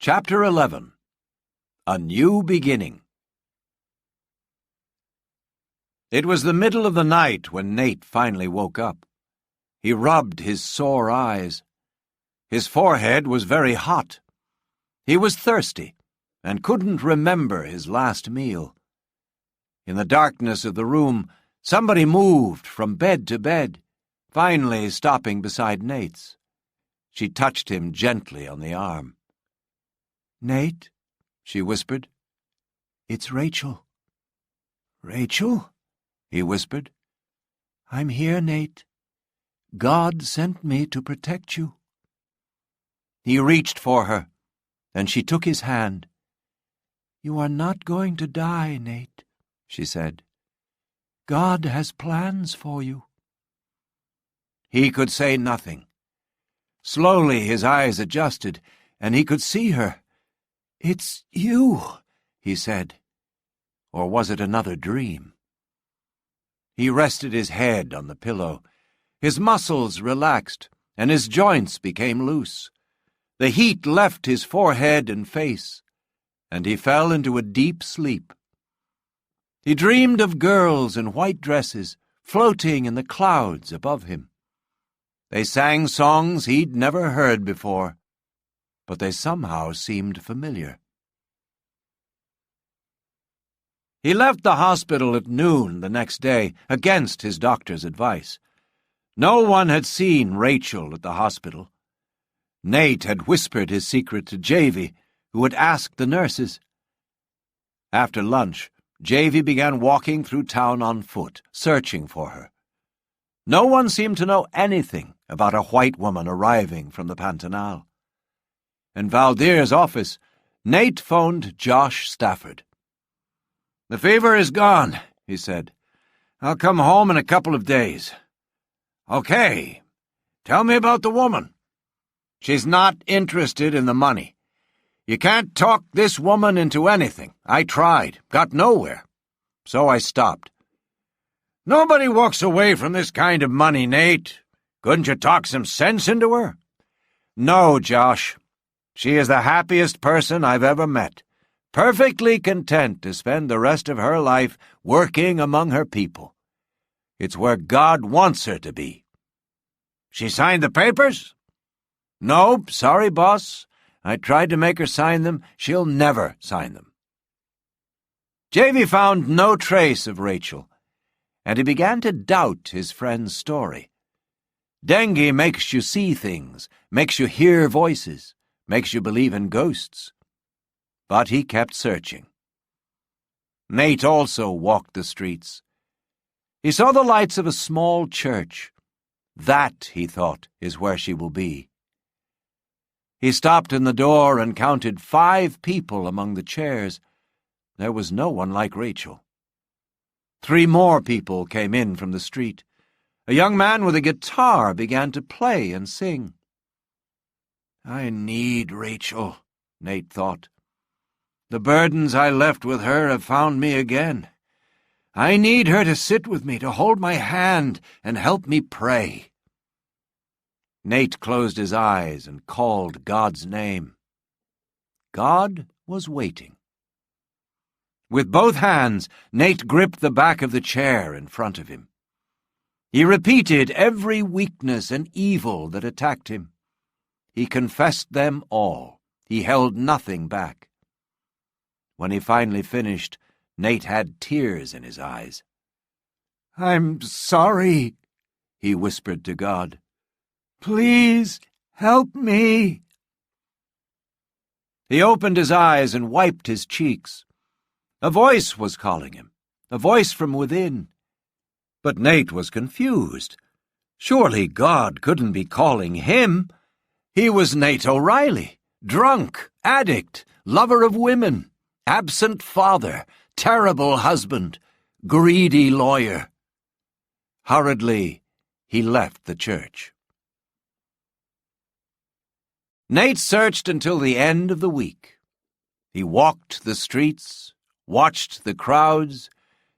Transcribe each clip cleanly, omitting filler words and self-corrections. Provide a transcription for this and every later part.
Chapter 11. A New Beginning. It was the middle of the night when Nate finally woke up. He rubbed his sore eyes. His forehead was very hot. He was thirsty and couldn't remember his last meal. In the darkness of the room, somebody moved from bed to bed, finally stopping beside Nate's. She touched him gently on the arm. "Nate," she whispered. "it's Rachel." "Rachel?" he whispered. "I'm here, Nate. God sent me to protect you." He reached for her, and she took his hand. "You are not going to die, Nate," she said. "God has plans for you." He could say nothing. Slowly his eyes adjusted, and he could see her. "It's you," he said. Or was it another dream? He rested his head on the pillow. His muscles relaxed, and his joints became loose. The heat left his forehead and face, and he fell into a deep sleep. He dreamed of girls in white dresses floating in the clouds above him. They sang songs he'd never heard before, but they somehow seemed familiar. He left the hospital at noon the next day, against his doctor's advice. No one had seen Rachel at the hospital. Nate had whispered his secret to Javy, who had asked the nurses. After lunch, Javy began walking through town on foot, searching for her. No one seemed to know anything about a white woman arriving from the Pantanal. In Valdir's office, Nate phoned Josh Stafford. "The fever is gone," he said. "I'll come home in a couple of days." "Okay. Tell me about the woman." "She's not interested in the money. You can't talk this woman into anything. I tried, got nowhere. So I stopped." "Nobody walks away from this kind of money, Nate. Couldn't you talk some sense into her?" "No, Josh. She is the happiest person I've ever met, perfectly content to spend the rest of her life working among her people. It's where God wants her to be." "She signed the papers?" "No, sorry, boss. I tried to make her sign them. She'll never sign them." Javy found no trace of Rachel, and he began to doubt his friend's story. Dengue makes you see things, makes you hear voices, makes you believe in ghosts. But he kept searching. Nate also walked the streets. He saw the lights of a small church. That, he thought, is where she will be. He stopped in the door and counted 5 people among the chairs. There was no one like Rachel. 3 more people came in from the street. A young man with a guitar began to play and sing. "I need Rachel," Nate thought. "The burdens I left with her have found me again. I need her to sit with me, to hold my hand and help me pray." Nate closed his eyes and called God's name. God was waiting. With both hands, Nate gripped the back of the chair in front of him. He repeated every weakness and evil that attacked him. He confessed them all. He held nothing back. When he finally finished, Nate had tears in his eyes. "I'm sorry," he whispered to God. "Please help me." He opened his eyes and wiped his cheeks. A voice was calling him, a voice from within. But Nate was confused. Surely God couldn't be calling him. He was Nate O'Reilly, drunk, addict, lover of women, absent father, terrible husband, greedy lawyer. Hurriedly, he left the church. Nate searched until the end of the week. He walked the streets, watched the crowds,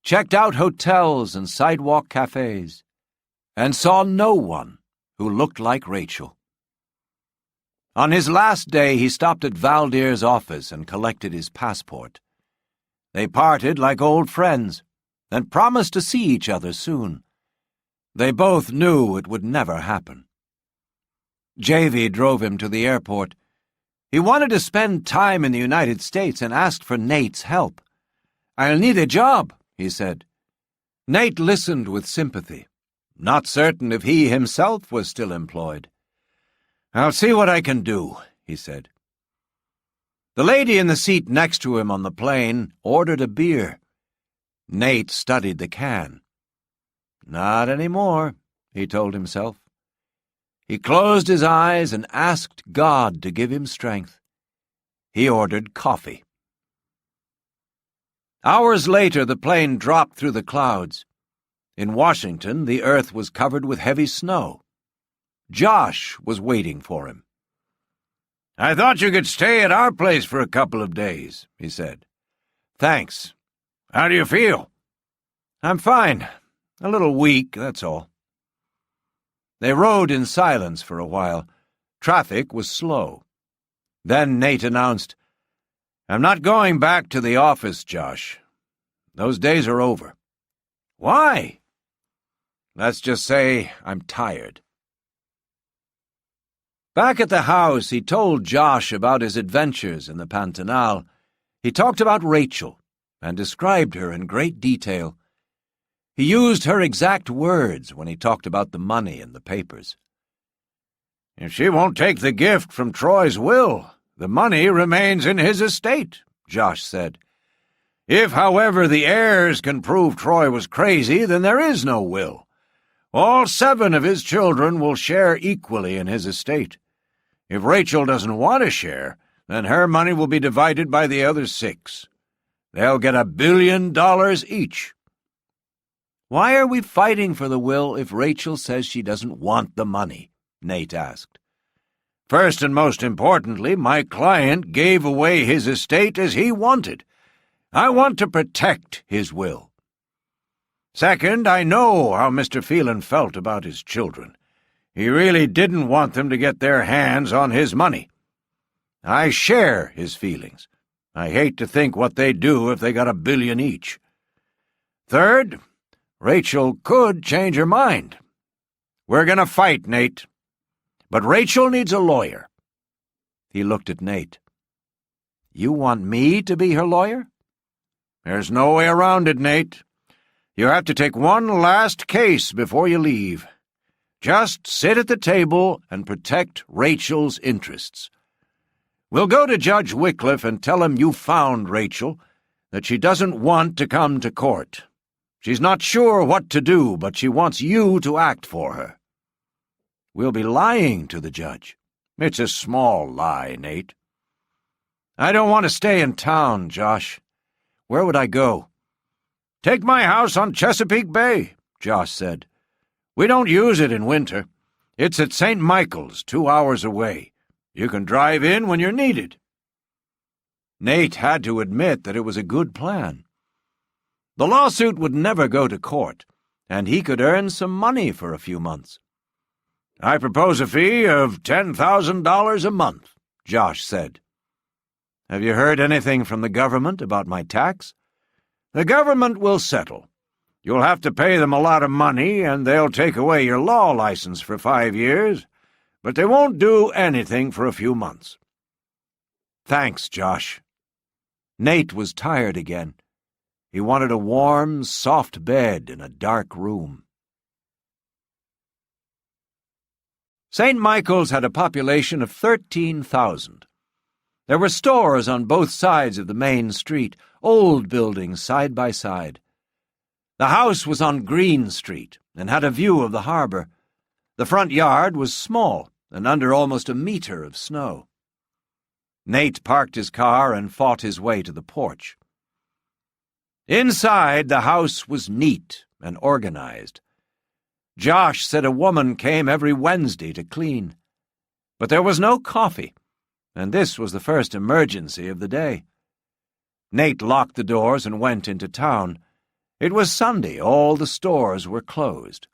checked out hotels and sidewalk cafes, and saw no one who looked like Rachel. On his last day, he stopped at Valdir's office and collected his passport. They parted like old friends and promised to see each other soon. They both knew it would never happen. Javy drove him to the airport. He wanted to spend time in the United States and asked for Nate's help. "I'll need a job," he said. Nate listened with sympathy, not certain if he himself was still employed. "I'll see what I can do," he said. The lady in the seat next to him on the plane ordered a beer. Nate studied the can. Not anymore, he told himself. He closed his eyes and asked God to give him strength. He ordered coffee. Hours later, the plane dropped through the clouds. In Washington, the earth was covered with heavy snow. Josh was waiting for him. "I thought you could stay at our place for a couple of days," he said. "Thanks. How do you feel?" "I'm fine. A little weak, that's all." They rode in silence for a while. Traffic was slow. Then Nate announced, "I'm not going back to the office, Josh. Those days are over." "Why?" "Let's just say I'm tired." Back at the house, he told Josh about his adventures in the Pantanal. He talked about Rachel and described her in great detail. He used her exact words when he talked about the money in the papers. "If she won't take the gift from Troy's will, the money remains in his estate," Josh said. "If, however, the heirs can prove Troy was crazy, then there is no will. All 7 of his children will share equally in his estate. If Rachel doesn't want to share, then her money will be divided by the other 6. They'll get $1 billion each." "Why are we fighting for the will if Rachel says she doesn't want the money?" Nate asked. "First and most importantly, my client gave away his estate as he wanted. I want to protect his will. Second, I know how Mr. Phelan felt about his children. He really didn't want them to get their hands on his money. I share his feelings. I hate to think what they'd do if they got $1 billion each. Third, Rachel could change her mind. We're going to fight, Nate. But Rachel needs a lawyer." He looked at Nate. "You want me to be her lawyer?" "There's no way around it, Nate. You have to take one last case before you leave. Just sit at the table and protect Rachel's interests. We'll go to Judge Wycliffe and tell him you found Rachel, that she doesn't want to come to court. She's not sure what to do, but she wants you to act for her." "We'll be lying to the judge." "It's a small lie, Nate." "I don't want to stay in town, Josh. Where would I go?" "Take my house on Chesapeake Bay," Josh said. "We don't use it in winter. It's at St. Michael's, 2 hours away. You can drive in when you're needed." Nate had to admit that it was a good plan. The lawsuit would never go to court, and he could earn some money for a few months. "I propose a fee of $10,000 a month," Josh said. "Have you heard anything from the government about my tax?" "The government will settle. You'll have to pay them a lot of money, and they'll take away your law license for 5 years, but they won't do anything for a few months." "Thanks, Josh." Nate was tired again. He wanted a warm, soft bed in a dark room. St. Michael's had a population of 13,000. There were stores on both sides of the main street, old buildings side by side. The house was on Green Street and had a view of the harbor. The front yard was small and under almost a meter of snow. Nate parked his car and fought his way to the porch. Inside, the house was neat and organized. Josh said a woman came every Wednesday to clean. But there was no coffee, and this was the first emergency of the day. Nate locked the doors and went into town. It was Sunday. All the stores were closed.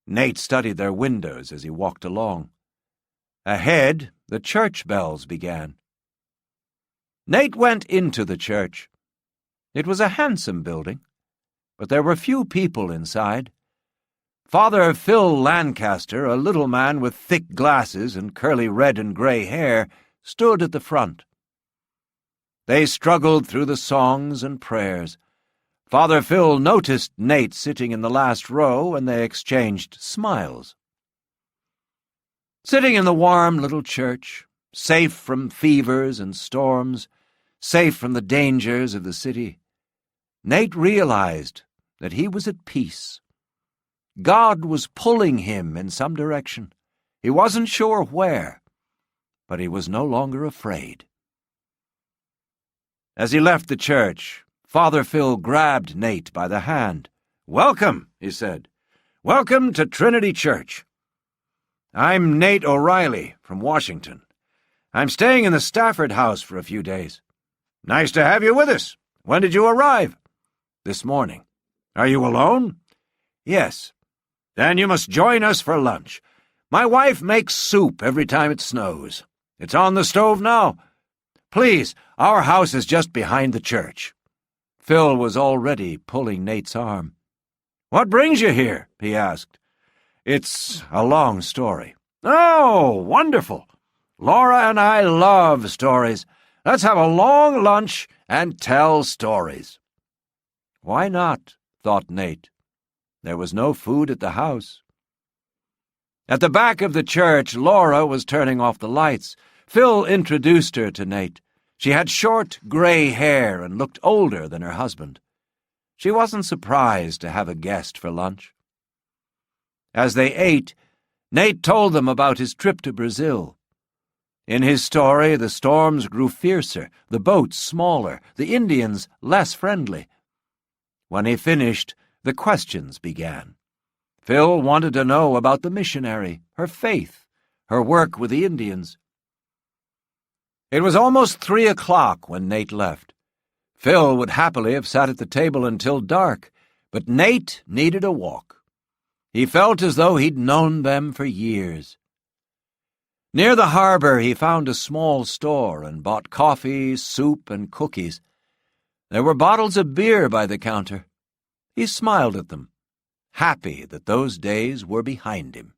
Nate studied their windows as he walked along. Ahead, the church bells began. Nate went into the church. It was a handsome building, but there were few people inside. Father Phil Lancaster, a little man with thick glasses and curly red and gray hair, stood at the front. They struggled through the songs and prayers. Father Phil noticed Nate sitting in the last row, and they exchanged smiles. Sitting in the warm little church, safe from fevers and storms, safe from the dangers of the city, Nate realized that he was at peace. God was pulling him in some direction. He wasn't sure where, but he was no longer afraid. As he left the church, Father Phil grabbed Nate by the hand. "Welcome," he said. "Welcome to Trinity Church. I'm Nate O'Reilly from Washington. I'm staying in the Stafford house for a few days. Nice to have you with us. When did you arrive?" "This morning." "Are you alone?" "Yes." "Then you must join us for lunch. My wife makes soup every time it snows. It's on the stove now. Please, our house is just behind the church." Phil was already pulling Nate's arm. "What brings you here?" he asked. "It's a long story." "Oh, wonderful. Laura and I love stories. Let's have a long lunch and tell stories." Why not? Thought Nate. There was no food at the house. At the back of the church, Laura was turning off the lights. Phil introduced her to Nate. She had short, gray hair and looked older than her husband. She wasn't surprised to have a guest for lunch. As they ate, Nate told them about his trip to Brazil. In his story, the storms grew fiercer, the boats smaller, the Indians less friendly. When he finished, the questions began. Phil wanted to know about the missionary, her faith, her work with the Indians. It was almost 3 o'clock when Nate left. Phil would happily have sat at the table until dark, but Nate needed a walk. He felt as though he'd known them for years. Near the harbor, he found a small store and bought coffee, soup, and cookies. There were bottles of beer by the counter. He smiled at them, happy that those days were behind him.